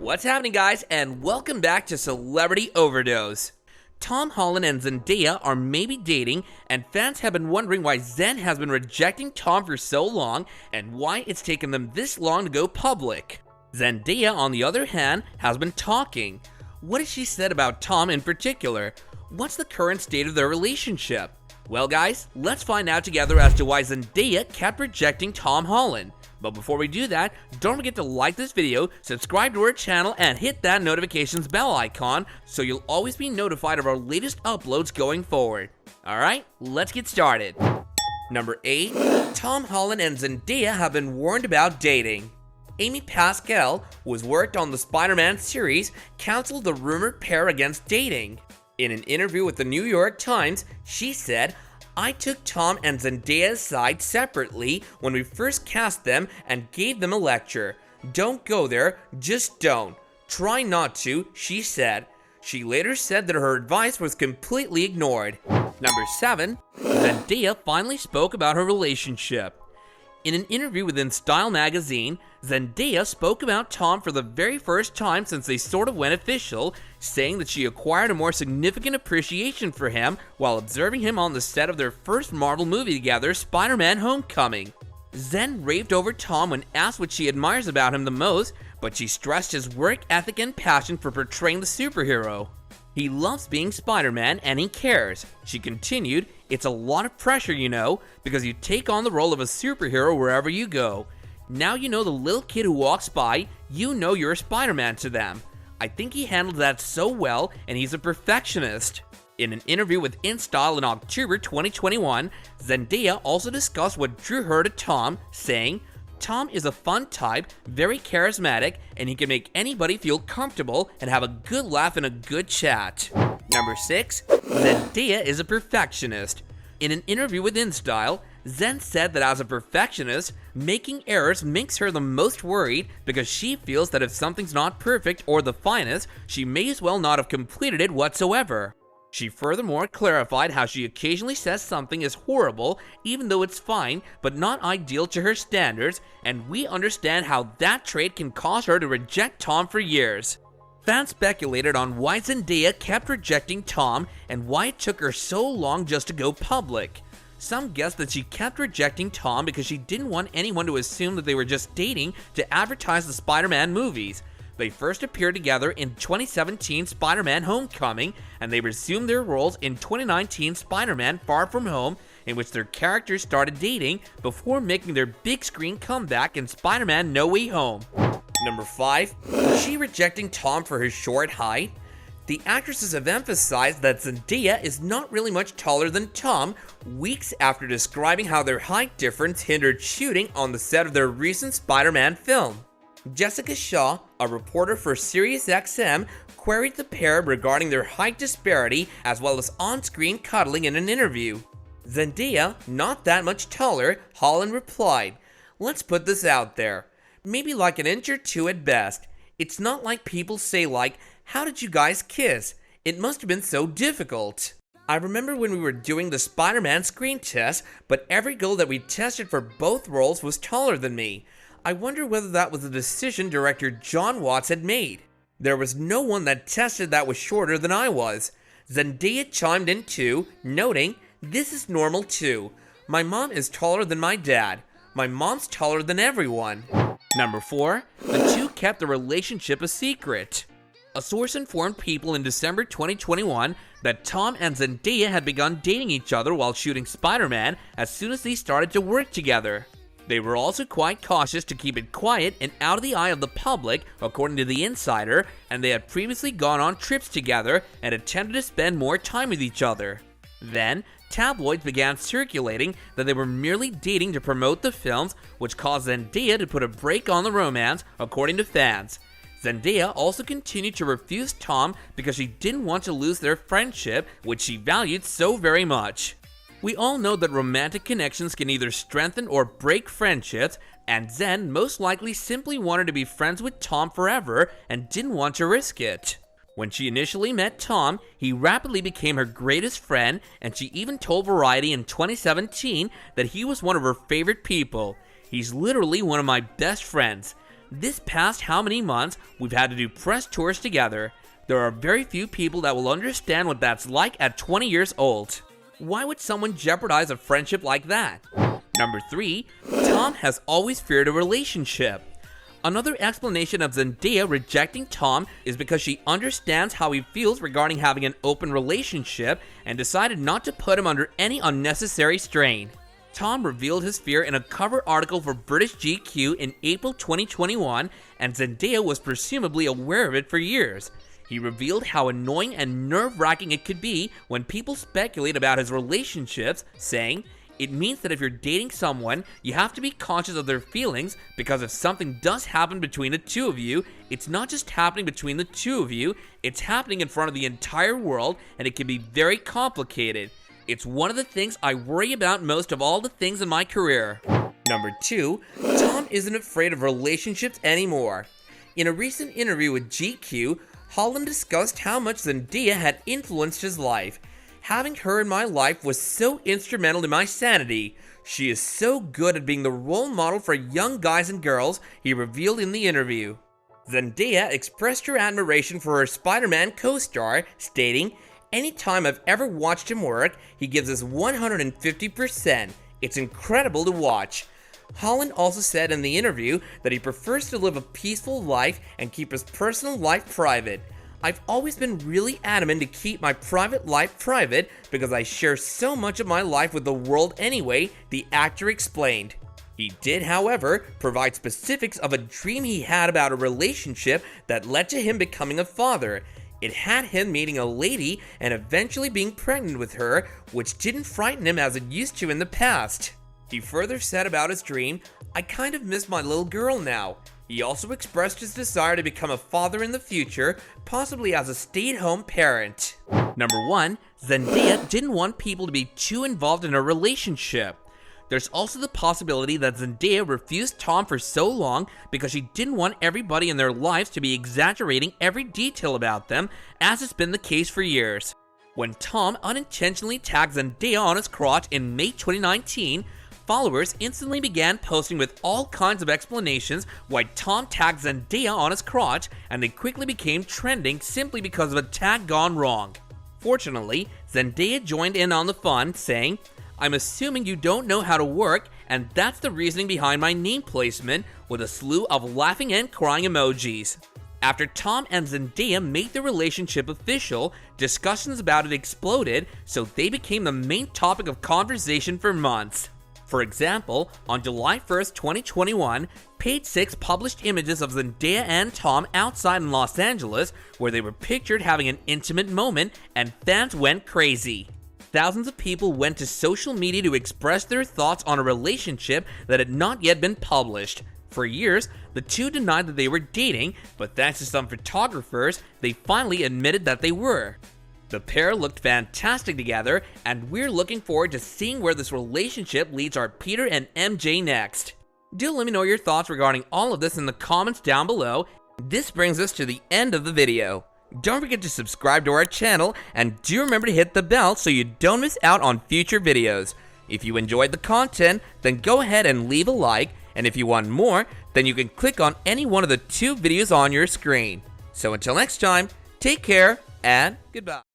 What's happening, guys, and welcome back to Celebrity Overdose. Tom Holland and Zendaya are maybe dating, and fans have been wondering why Zen has been rejecting Tom for so long and why it's taken them this long to go public. Zendaya, on the other hand, has been talking. What has she said about Tom in particular? What's the current state of their relationship? Well, guys, let's find out together as to why Zendaya kept rejecting Tom Holland. But before we do that, don't forget to like this video, subscribe to our channel, and hit that notifications bell icon so you'll always be notified of our latest uploads going forward. Alright, let's get started. Number 8. Tom Holland and Zendaya have been warned about dating. Amy Pascal, who has worked on the Spider-Man series, counseled the rumored pair against dating. In an interview with the New York Times, she said, "I took Tom and Zendaya's side separately when we first cast them and gave them a lecture. Don't go there, just don't. Try not to," she said. She later said that her advice was completely ignored. Number 7. Zendaya finally spoke about her relationship. In an interview with Instyle Magazine, Zendaya spoke about Tom for the very first time since they sort of went official, saying that she acquired a more significant appreciation for him while observing him on the set of their first Marvel movie together, Spider-Man: Homecoming. Zen raved over Tom when asked what she admires about him the most, but she stressed his work ethic and passion for portraying the superhero. "He loves being Spider-Man and he cares," she continued. "It's a lot of pressure, you know, because you take on the role of a superhero wherever you go. Now you know the little kid who walks by, you know you're Spider-Man to them. I think he handled that so well, and he's a perfectionist." In an interview with Instyle in October 2021, Zendaya also discussed what drew her to Tom, saying, "Tom is a fun type, very charismatic, and he can make anybody feel comfortable and have a good laugh and a good chat." Number 6. Zendaya is a perfectionist. In an interview with Instyle, Zen said that as a perfectionist, making errors makes her the most worried because she feels that if something's not perfect or the finest, she may as well not have completed it whatsoever. She furthermore clarified how she occasionally says something is horrible even though it's fine but not ideal to her standards, and we understand how that trait can cause her to reject Tom for years. Fans speculated on why Zendaya kept rejecting Tom and why it took her so long just to go public. Some guessed that she kept rejecting Tom because she didn't want anyone to assume that they were just dating to advertise the Spider-Man movies. They first appeared together in 2017 Spider-Man: Homecoming, and they resumed their roles in 2019 Spider-Man: Far From Home, in which their characters started dating before making their big screen comeback in Spider-Man: No Way Home. Number 5. Was she rejecting Tom for his short height? The actresses have emphasized that Zendaya is not really much taller than Tom, weeks after describing how their height difference hindered shooting on the set of their recent Spider-Man film. Jessica Shaw, a reporter for SiriusXM, queried the pair regarding their height disparity as well as on-screen cuddling in an interview. "Zendaya, not that much taller," Holland replied. "Let's put this out there. Maybe like an inch or two at best. It's not like people say like, 'How did you guys kiss?' It must have been so difficult. I remember when we were doing the Spider-Man screen test, but every girl that we tested for both roles was taller than me. I wonder whether that was a decision director John Watts had made. There was no one that tested that was shorter than I was." Zendaya chimed in too, noting, "This is normal too. My mom is taller than my dad. My mom's taller than everyone." Number 4. The two kept the relationship a secret. A source informed People in December 2021 that Tom and Zendaya had begun dating each other while shooting Spider-Man as soon as they started to work together. They were also quite cautious to keep it quiet and out of the eye of the public, according to The Insider, and they had previously gone on trips together and attempted to spend more time with each other. Then, tabloids began circulating that they were merely dating to promote the films, which caused Zendaya to put a break on the romance, according to fans. Zendaya also continued to refuse Tom because she didn't want to lose their friendship, which she valued so very much. We all know that romantic connections can either strengthen or break friendships, and Zen most likely simply wanted to be friends with Tom forever and didn't want to risk it. When she initially met Tom, he rapidly became her greatest friend, and she even told Variety in 2017 that he was one of her favorite people. "He's literally one of my best friends. This past how many months, we've had to do press tours together. There are very few people that will understand what that's like at 20 years old. Why would someone jeopardize a friendship like that? Number 3, Tom has always feared a relationship. Another explanation of Zendaya rejecting Tom is because she understands how he feels regarding having an open relationship and decided not to put him under any unnecessary strain. Tom revealed his fear in a cover article for British GQ in April 2021, and Zendaya was presumably aware of it for years. He revealed how annoying and nerve-wracking it could be when people speculate about his relationships, saying, "It means that if you're dating someone, you have to be conscious of their feelings, because if something does happen between the two of you, it's not just happening between the two of you, it's happening in front of the entire world, and it can be very complicated. It's one of the things I worry about most of all the things in my career." Number 2, Tom isn't afraid of relationships anymore. In a recent interview with GQ, Holland discussed how much Zendaya had influenced his life. "Having her in my life was so instrumental in my sanity. She is so good at being the role model for young guys and girls," he revealed in the interview. Zendaya expressed her admiration for her Spider-Man co-star, stating, "Anytime I've ever watched him work, he gives us 150%. It's incredible to watch." Holland also said in the interview that he prefers to live a peaceful life and keep his personal life private. "I've always been really adamant to keep my private life private because I share so much of my life with the world anyway," the actor explained. He did, however, provide specifics of a dream he had about a relationship that led to him becoming a father. It had him meeting a lady and eventually being pregnant with her, which didn't frighten him as it used to in the past. He further said about his dream, "I kind of miss my little girl now." He also expressed his desire to become a father in the future, possibly as a stay-at-home parent. Number 1, Zendaya didn't want people to be too involved in a relationship. There's also the possibility that Zendaya refused Tom for so long because she didn't want everybody in their lives to be exaggerating every detail about them, as has been the case for years. When Tom unintentionally tagged Zendaya on his crotch in May 2019, followers instantly began posting with all kinds of explanations why Tom tagged Zendaya on his crotch, and they quickly became trending simply because of a tag gone wrong. Fortunately, Zendaya joined in on the fun, saying, "I'm assuming you don't know how to work, and that's the reasoning behind my name placement," with a slew of laughing and crying emojis. After Tom and Zendaya made their relationship official, discussions about it exploded, so they became the main topic of conversation for months. For example, on July 1st, 2021, Page 6 published images of Zendaya and Tom outside in Los Angeles, where they were pictured having an intimate moment, and fans went crazy. Thousands of people went to social media to express their thoughts on a relationship that had not yet been published. For years, the two denied that they were dating, but thanks to some photographers, they finally admitted that they were. The pair looked fantastic together, and we're looking forward to seeing where this relationship leads our Peter and MJ next. Do let me know your thoughts regarding all of this in the comments down below. This brings us to the end of the video. Don't forget to subscribe to our channel, and do remember to hit the bell so you don't miss out on future videos. If you enjoyed the content, then go ahead and leave a like, and if you want more, then you can click on any one of the 2 videos on your screen. So until next time, take care and goodbye.